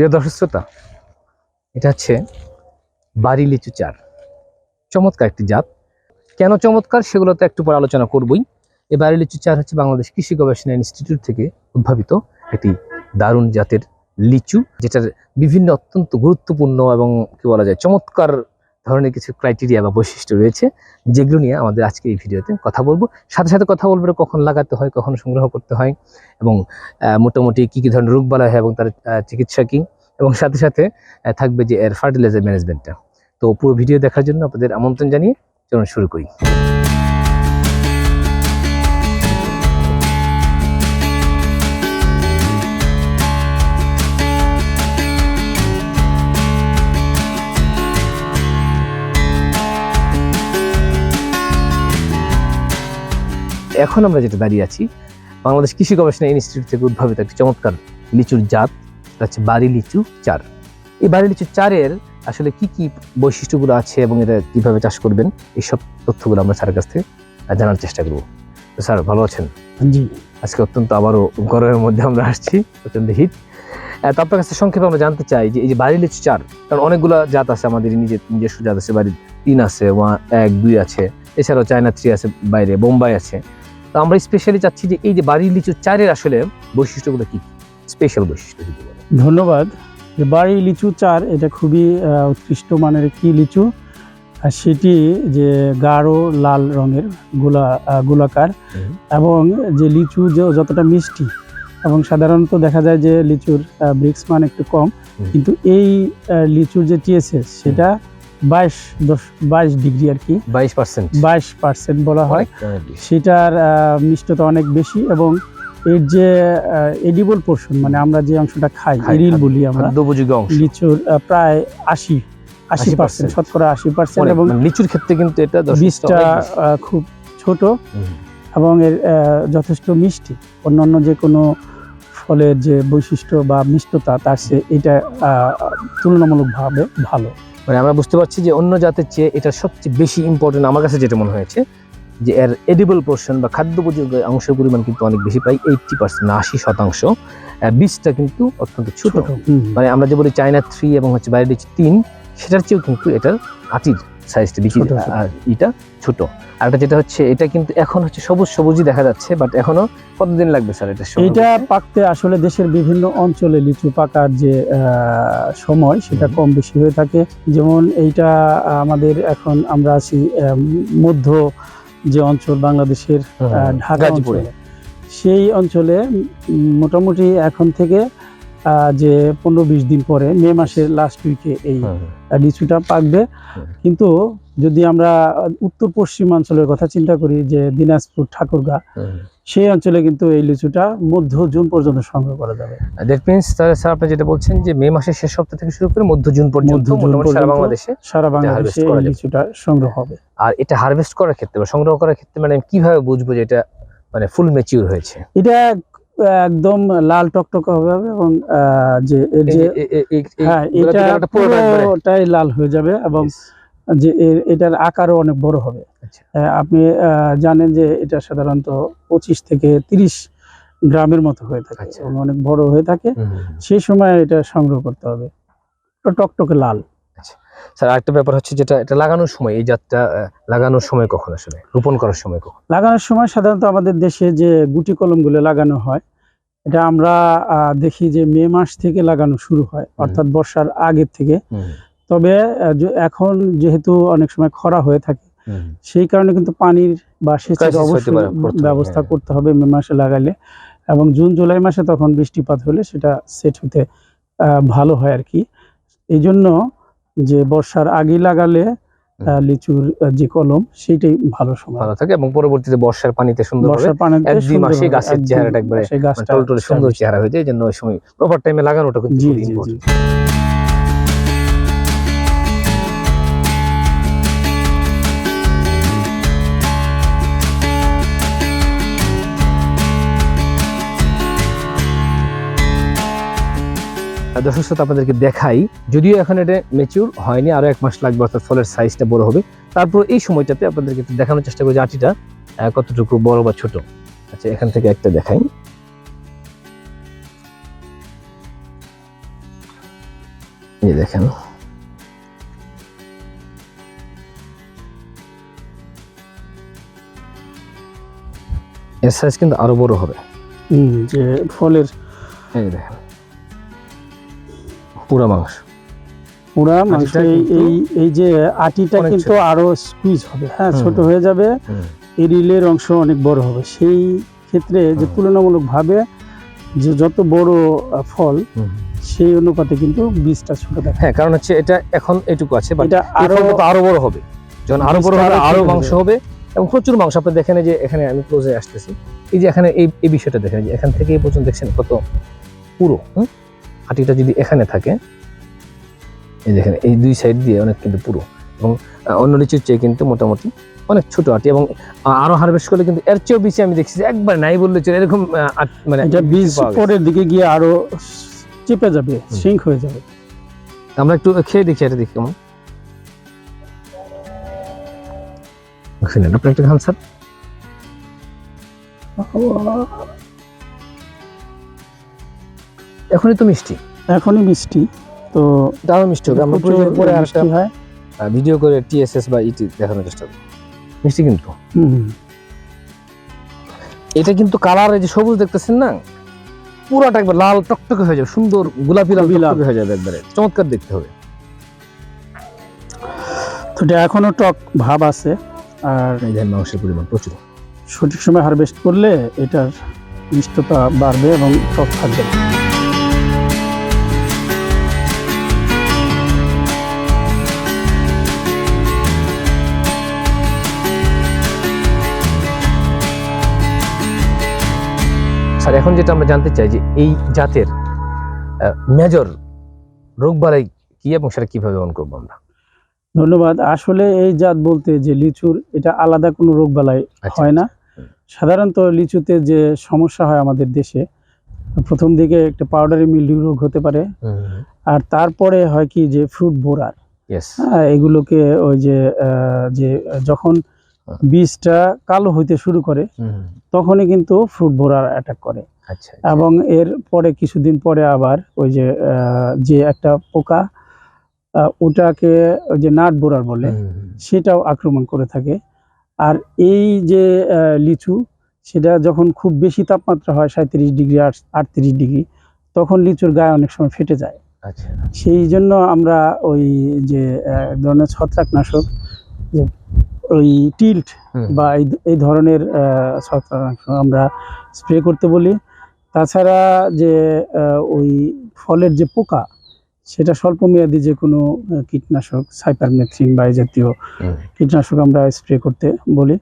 প্রিয় দর্শক শ্রোতা, এটা হচ্ছে বাড়ি লিচু চার। চমৎকার একটি জাত। কেন চমৎকার সেগুলো তো একটু পর আলোচনা করবই। এই বাড়ি লিচু চার হচ্ছে বাংলাদেশ কৃষি গবেষণা ইনস্টিটিউট থেকে উদ্ভাবিত একটি দারুণ জাতের লিচু, যেটার বিভিন্ন অত্যন্ত গুরুত্বপূর্ণ এবং কি বলা যায় চমৎকার ধরনের কিছু ক্রাইটেরিয়া বা বৈশিষ্ট্য রয়েছে, যেগুলো নিয়ে আমাদের আজকে এই ভিডিওতে কথা বলবো। সাথে সাথে কথা বলবো কখন লাগাতে হয়, কখন সংগ্রহ করতে হয়, এবং মোটামুটি কী কী ধরনের রোগ বালাই হয় এবং তার চিকিৎসা কী, এবং সাথে সাথে থাকবে যে এর ফার্টিলাইজার ম্যানেজমেন্টটা। তো পুরো ভিডিও দেখার জন্য আপনাদের আমন্ত্রণ জানিয়ে চলুন শুরু করি। এখন আমরা যেটা দাঁড়িয়ে আছি, বাংলাদেশ কৃষি গবেষণা ইনস্টিটিউট থেকে উদ্ভাবিত একটি চমৎকার লিচুর জাত, হচ্ছে বাড়ি লিচু চার। এই বাড়ি লিচু চারের আসলে কি কি বৈশিষ্ট্যগুলো আছে এবং এটা কিভাবে চাষ করবেন, এইসব তথ্যগুলো আমরা স্যারের কাছ থেকে জানার চেষ্টা করবো। তো স্যার ভালো আছেন? জি, আজকে অত্যন্ত আবারও গরমের মধ্যে আমরা আসছি, প্রচন্ড হিট। তো আপনার কাছে সংক্ষেপে আমরা জানতে চাই যে এই যে বাড়ি লিচু চার, কারণ অনেকগুলো জাত আছে, আমাদের নিজস্ব জাত আছে, বাড়ির 3 আছে, 1, 2 আছে, এছাড়াও চায়না 3 আছে, বাইরে বোম্বাই আছে। তো আমরা স্পেশালি চাচ্ছি যে এই যে বাড়ি লিচু চারের আসলে বৈশিষ্ট্যগুলো কি স্পেশাল বৈশিষ্ট্য যদি বলেন। ধন্যবাদ। যে বাড়ি লিচু চার, এটা খুবই উৎকৃষ্ট মানের একটি লিচু, আর সেটি যে গাঢ় লাল রঙের গোলাকার, এবং যে লিচু যতটা মিষ্টি, এবং সাধারণত দেখা যায় যে লিচুর ব্রিক্স মান একটু কম, কিন্তু এই লিচুর যে টিএসএস সেটা 22 ডিগ্রি আর কি, 22% বলা হয়। সেটার মিষ্টতা অনেক বেশি, এবং এর যে এডিবল পোর্শন, মানে আমরা যে অংশটা খাই, এরিল বলি আমরা, লিচুর প্রায় 80%, শতকরা 80%, এবং লিচুর ক্ষেত্রে কিন্তু এটা বীজটা খুব ছোট এবং এর যথেষ্ট মিষ্টি। অন্যান্য যে কোনো ফলের যে বৈশিষ্ট্য বা মিষ্টতা, তার চেয়ে এটা তুলনামূলকভাবে ভালো। মানে আমরা বুঝতে পারছি যে অন্য জাতের চেয়ে এটা সবচেয়ে বেশি ইম্পর্টেন্ট আমার কাছে যেটা মনে হয়েছে, যে এর এডিবল পোর্শন বা খাদ্যোপযোগী অংশের পরিমাণ কিন্তু অনেক বেশি, প্রায় 80% না 80%। বীজটা কিন্তু অত্যন্ত ছোট, মানে আমরা যে বলি চায়না 3 এবং হচ্ছে বাইরে 3, সেটার চেয়েও কিন্তু এটার আটির সাইজটা বেশি, এটা ছোট। আর এটা যেটা হচ্ছে, এটা কিন্তু এখন হচ্ছে সবুজই দেখা যাচ্ছে, বাট এখনো কতদিন লাগবে স্যার এটা পাকতে? আসলে দেশের বিভিন্ন অঞ্চলে লিচু পাকার যে সময় সেটা কম বেশি হয়ে থাকে। যেমন এইটা আমাদের এখন আমরা আছি মধ্য যে অঞ্চল বাংলাদেশের, ঢাকা অঞ্চলে, সেই অঞ্চলে মোটামুটি এখন থেকে যে 15-20 দিন পরে, মে মাসের লাস্ট উইকে এই লিচুটা পাকবে। কিন্তু যদি আমরা উত্তর পশ্চিমাঞ্চলের কথা চিন্তা করি, যে দিনাজপুর, ঠাকুরগাঁ, সেই অঞ্চলে কিন্তু এই লিচুটা মধ্য জুন পর্যন্ত সংগ্রহ করা যাবে। দ্যাট মিন্স স্যার আপনি যেটা বলছেন যে মে মাসের শেষ সপ্তাহ থেকে শুরু করে মধ্য জুন পর্যন্ত সারা বাংলাদেশে এই লিচুটা সংগ্রহ হবে। আর এটা হারভেস্ট করার ক্ষেত্রে বা সংগ্রহ করার ক্ষেত্রে মানে কিভাবে বুঝবো যে এটা মানে ফুল ম্যাচিউর হয়েছে? এটা একদম লাল টকটকে হবে, এবং যে এটা পুরোটাই লাল হয়ে যাবে, এবং যে এটার আকারও অনেক বড় হবে। আপনি জানেন যে এটা সাধারণত 25 থেকে 30 গ্রামের মতো হয়ে থাকে, এবং অনেক বড় হয়ে থাকে। সেই সময় এটা সংগ্রহ করতে হবে, টকটকে লাল। স্যার আরেকটা ব্যাপার হচ্ছে, যেটা এটা লাগানোর সময়, এই জাতটা লাগানোর সময় কখন, আসলে রোপণ করার সময় কখন? লাগানোর সময় সাধারণত আমাদের দেশে যে গুটি কলমগুলো লাগানো হয়, এটা আমরা দেখি যে মে মাস থেকে লাগানো শুরু হয়, অর্থাৎ বর্ষার আগের থেকে। তবে এখন যেহেতু অনেক সময় খরা হয়ে থাকে, সেই কারণে কিন্তু পানির বা সেচের অবশ্যই ব্যবস্থা করতে হবে মে মাসে লাগালে, এবং জুন জুলাই মাসে তখন বৃষ্টিপাত হলে সেটা সেট হতে ভালো হয় আর কি। এই জন্য যে বর্ষার আগে লাগালে লিচুর যে কলম, সেটাই ভালো সময় ভালো থাকে, এবং পরবর্তীতে বর্ষার পানিতে সুন্দর মাসে গাছের চেহারাটা একবারে টলটলে সুন্দর চেহারা হয়ে যায়। এই জন্য ওই সময় প্রপার টাইমে লাগানোটা কিন্তু ইম্পর্টেন্ট। দর্শক শ্রোতা, আপনাদেরকে দেখাই, যদিও এখন এটা ম্যাচিউর হয়নি, আরো 1 মাস লাগবে, অর্থাৎ ফলের সাইজটা বড় হবে। তারপর এই সময়টাতে আপনাদেরকে একটু দেখানোর চেষ্টা করি যে আটিটা কতটুকু বড় বা ছোট। আচ্ছা, এখান থেকে একটা দেখাই। এই দেখেন এর সাইজ কিন্তু আরো বড় হবে। যে ফলের এই দেখেন পুরো মাংস, পুরা মাংস, এই যে আটিটা কিন্তু আরো স্কুইজ হবে, হ্যাঁ, ছোট হয়ে যাবে, এরিলের অংশ অনেক বড় হবে। সেই ক্ষেত্রে যে তুলনামূলকভাবে যে যত বড় ফল সেই অনুপাতে কিন্তু বীজটা ছোট থাকে। হ্যাঁ, কারণ হচ্ছে এটা এখন এটুকু আছে, এটা আরো বড় হবে, যখন আরো বড় হবে আরো মাংস হবে এবং প্রচুর মাংস। আপনি দেখেন যে এখানে আমি ক্লোজে আসতেছি, এই যে এখানে এই বিষয়টা দেখেন যে এখান থেকে এই পর্যন্ত দেখছেন কত পুরো। আটিটা যদি এখানে থাকে, এই দেখেন এই দুই সাইড দিয়ে অনেক কিন্তু পুরো, এবং অন্য লিচুর চেয়ে কিন্তু মোটামুটি অনেক ছোট আটি, এবং আরো হারভেস্ট করলে কিন্তু এর চেয়েও বেশি আমি দেখছি যে একবার নাই বললে চলে এরকম মানে এটা বীজ পরের দিকে গিয়ে আরো চেপে যাবে, সিঙ্ক হয়ে যাবে। আমরা একটু খেয়ে দেখি, এটা দেখি কেমন। আপনি একটা খান স্যার। এখনই তো মিষ্টি, এখনই মিষ্টি, তো দারুণ মিষ্টি হবে। আমরা পরে আর একটা হয় ভিডিও করে টিএসএস বা ইটি দেখানোর চেষ্টা করব। মিষ্টি কিন্তু এটা কিন্তু কালার, এই যে সবুজ দেখতেছেন না, পুরাটা একবার লাল টকটকে হয়ে যাবে, সুন্দর গোলাপি লাল টকটকে হয়ে যাবে, একবারে চমৎকার দেখতে হবে। তো এটা এখনো টক ভাব আছে, আর এই দেখেন মাংসের পরিমাণ প্রচুর। সঠিক সময় হারভেস্ট করলে এটার মিষ্টতা বাড়বে এবং টক থাকবে। স্যার, এখন যেটা আমরা জানতে চাই যে এই জাতের মেজর রোগবালাই কি এবং সেটা কিভাবে দমন করবো আমরা? ধন্যবাদ। আসলে এই জাত বলতে যে লিচুর, এটা আলাদা কোনো রোগবালাই হয় না। সাধারণত লিচুতে যে সমস্যা হয় আমাদের দেশে, প্রথম দিকে একটা পাউডারি মিল্ডিউ রোগ হতে পারে, আর তারপরে হয় কি যে ফ্রুট বোরার, এগুলোকে ওই যে যখন বীজটা কালো হইতে শুরু করে তখনই কিন্তু ফ্রুট বোরার অ্যাটাক করে। এবং এর পরে কিছুদিন পরে আবার ওই যে একটা পোকা, ওটাকে ওই যে নাট বোরার বলে, সেটাও আক্রমণ করে থাকে। আর এই যে লিচু, সেটা যখন খুব বেশি তাপমাত্রা হয় 37 ডিগ্রি 38 ডিগ্রি, তখন লিচুর গায়ে অনেক সময় ফেটে যায়। সেই জন্য আমরা ওই যে এক ধরনের ছত্রাকনাশক, যে ওই টিল্ট বা এই ধরনের ছত্রাকনাশক আমরা স্প্রে করতে বলি। তাছাড়া যে ওই ফলের যে পোকা, সেটা স্বল্প মেয়াদী যে কোনো কীটনাশক, সাইপারমেথ্রিন বা এই জাতীয় কীটনাশক আমরা স্প্রে করতে বলি।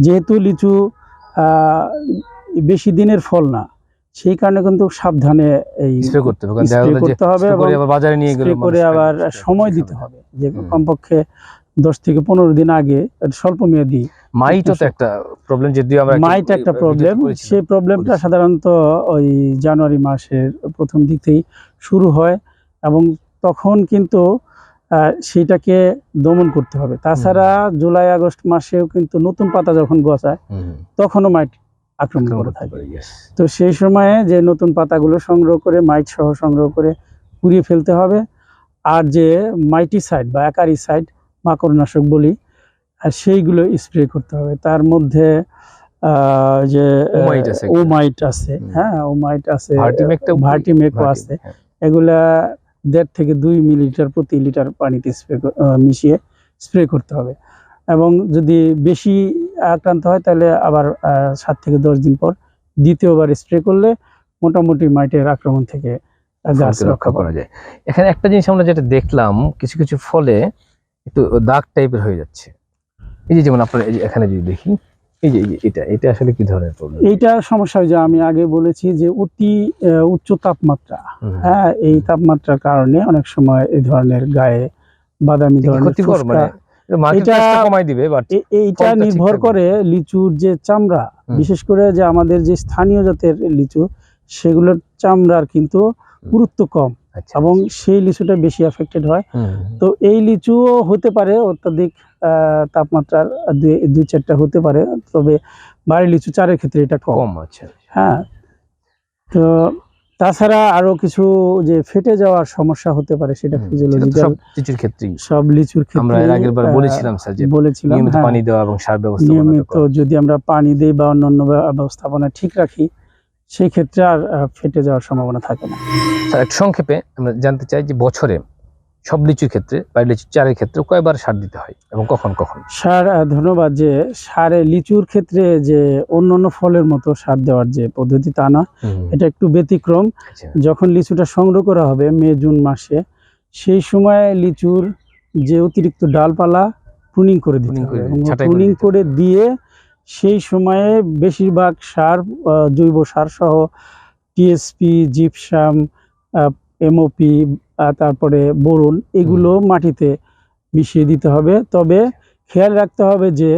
যেহেতু লিচু বেশি দিনের ফল না, সেই কারণে কিন্তু সাবধানে এই স্প্রে করতে হবে এবং স্প্রে করে আবার সময় দিতে হবে, যে কমপক্ষে 10 থেকে 15 দিন আগে স্বল্প মেয়াদী। মাইটও তো একটা প্রবলেম, যদিও আমরা মাইট একটা প্রবলেম, সেই প্রবলেমটা সাধারণত ওই জানুয়ারি মাসের প্রথম দিক থেকেই শুরু হয়, এবং তখন কিন্তু সেইটাকে দমন করতে হবে। তাছাড়া জুলাই আগস্ট মাসেও কিন্তু নতুন পাতা যখন গজায় তখনও মাইট আক্রমণ করে থাকে। তো সেই সময়ে যে নতুন পাতাগুলো সংগ্রহ করে, মাইট সহ সংগ্রহ করে পুড়িয়ে ফেলতে হবে। আর যে মাইটিসাইড বা অ্যাকারিসাইড, মাকড়নাশক বলি, আর সেইগুলো স্প্রে করতে হবে। তার মধ্যে যে ওমাইট আছে, হ্যাঁ, ওমাইট আছে, ভার্টিমেকও আছে। এগুলা 1.5 থেকে 2 মিলিলিটার প্রতি লিটার পানিতে মিশিয়ে স্প্রে করতে হবে। এবং যদি বেশি আক্রান্ত হয় তাহলে আবার 7 থেকে 10 দিন পর দ্বিতীয়বার স্প্রে করলে মোটামুটি মাইটের আক্রমণ থেকে গাছ রক্ষা করা যায়। এখানে একটা জিনিস আমরা যেটা দেখলাম, কিছু কিছু ফলে একটু দাগ টাইপের হয়ে যাচ্ছে। এই যে যেমন আপনার এখানে যদি দেখি, এই যে এটা আসলে কি ধরনের প্রবলেম? এইটা সমস্যা যে আমি আগে বলেছি যে অতি উচ্চ তাপমাত্রা, হ্যাঁ, এই তাপমাত্রার কারণে অনেক সময় এই ধরনের গায়ে বাদামি ধরনের এইটা নির্ভর করে লিচুর যে চামড়া, বিশেষ করে যে আমাদের যে স্থানীয় জাতের লিচু, সেগুলোর চামড়ার কিন্তু গুরুত্ব কম, এবং সেই লিচুটা বেশি এফেক্টেড হয়। তো এই লিচুও হতে পারে অত্যাধিক তাপমাত্রার 2-4টা হতে পারে, তবে বাড়ি লিচু চারের ক্ষেত্রে এটা কম। হ্যাঁ, তো তাছাড়া আরো কিছু যে ফেটে যাওয়ার সমস্যা হতে পারে, সেটা সেটা তো ফিজিওলজিক্যাল সব লিচুর ক্ষেত্রেই। সব লিচুর আমরা ক্ষেত্রে এর আগের বার বলেছিলাম স্যার যে বলেছিলাম, নিয়মিত হ্যাঁ, পানি দেওয়া এবং সার ব্যবস্থাপনা নিয়মিত যদি আমরা পানি দিই বা অন্যান্য ব্যবস্থাপনা ঠিক রাখি, সেই ক্ষেত্রে আর ফেটে যাওয়ার সম্ভাবনা থাকে না। স্যার একটু সংক্ষেপে আমরা জানতে চাই যে বছরে সব লিচুর ক্ষেত্রে বাড়ি লিচু চারের ক্ষেত্রে কয়বার সার দিতে হয় এবং কখন কখন? সার, ধন্যবাদ। যে সারে লিচুর ক্ষেত্রে যে অন্যান্য ফলের মতো সার দেওয়ার যে পদ্ধতি তা না, এটা একটু ব্যতিক্রম। আচ্ছা। যখন লিচুটা সংগ্রহ করা হবে মে জুন মাসে, সেই সময় লিচুর যে অতিরিক্ত ডালপালা প্রুনিং করে দিতে হবে এবং ছাঁটাই করে প্রুনিং দিতে করে দিয়ে সেই সময়ে বেশিরভাগ সার, জৈব সার সহ টিএসপি, জিপসাম, এমওপি, তারপরে বোরন, এগুলো মাটিতে মিশিয়ে দিতে হবে। তবে খেয়াল রাখতে হবে যে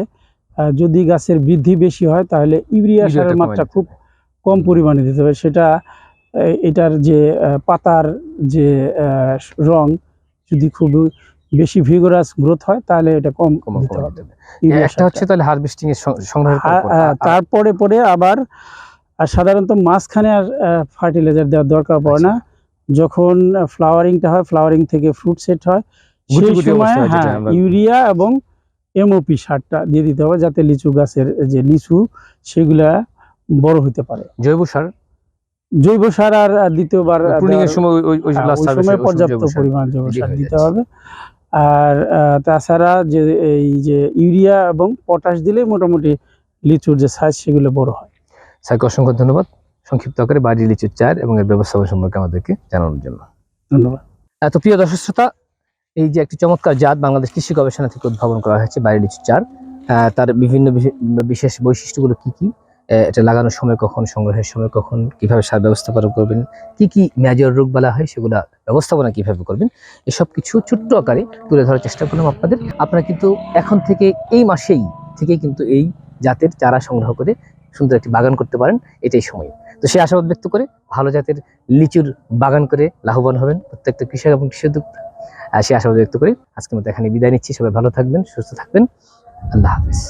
যদি গাছের বৃদ্ধি বেশি হয় তাহলে ইউরিয়া সারের মাত্রা খুব কম পরিমাণে দিতে হবে। সেটা এটার যে পাতার যে রং যদি খুব বেশি ভিগোরাস গ্রোথ হয় তাহলে এটা কম দিতে হবে। একটা হচ্ছে তাহলে হারভেস্টিং এর সংগ্রহের পর তারপরে পরে আবার সাধারণত মাঝখানে আর ফার্টিলাইজার দেওয়ার দরকার পড়ে না। যখন ফ্লাওয়ারিংটা হয়, ফ্লাওয়ারিং থেকে ফ্রুট সেট হয়, সেই সময় হ্যাঁ ইউরিয়া এবং এমওপি সারটা দিয়ে দিতে হবে, যাতে লিচু গাছের যে লিচু সেগুলা বড় হতে পারে। জৈব সার আর দ্বিতীয়বার ওই সময় পর্যাপ্ত পরিমাণ জৈব সার দিতে হবে। আর তাছাড়া যে এই যে ইউরিয়া এবং পটাশ দিলে মোটামুটি লিচুর যে সাইজ সেগুলো বড় হয়। স্যারকে অসংখ্য ধন্যবাদ সংক্ষিপ্ত আকারে বাড়ি লিচুর চার এবং এর ব্যবস্থাপনা সম্পর্কে আমাদেরকে জানানোর জন্য। ধন্যবাদ। এত প্রিয় দর্শক শ্রোতা, এই যে একটি চমৎকার জাত বাংলাদেশ কৃষি গবেষণা থেকে উদ্ভাবন করা হয়েছে বাড়ি লিচু চার, তার বিভিন্ন বিশেষ বৈশিষ্ট্যগুলো কি কি, এটা লাগানোর সময় কখন, সংগ্রহের সময় কখন, কিভাবে সার ব্যবস্থাপনা করবেন, কি কি মেজর রোগ বালা হয় সেগুলা ব্যবস্থাপনা কিভাবে করবেন, এসব কিছু ছোট্ট আকারে তুলে ধরার চেষ্টা করলাম আপনাদের। আপনারা কিন্তু এখন থেকে এই মাসেই থেকে কিন্তু এই জাতের চারা সংগ্রহ করে সুন্দর একটি বাগান করতে পারেন, এটাই সময়। তো সেই আশাবাদ ব্যক্ত করে ভালো জাতের লিচুর বাগান করে লাভবান হবেন প্রত্যেকটা কৃষক এবং কৃষি উদ্যোক্তা, সে আশাবাদ ব্যক্ত করি আজকের মতো এখানে বিদায় নিচ্ছি। সবাই ভালো থাকবেন, সুস্থ থাকবেন। আল্লাহ হাফেজ।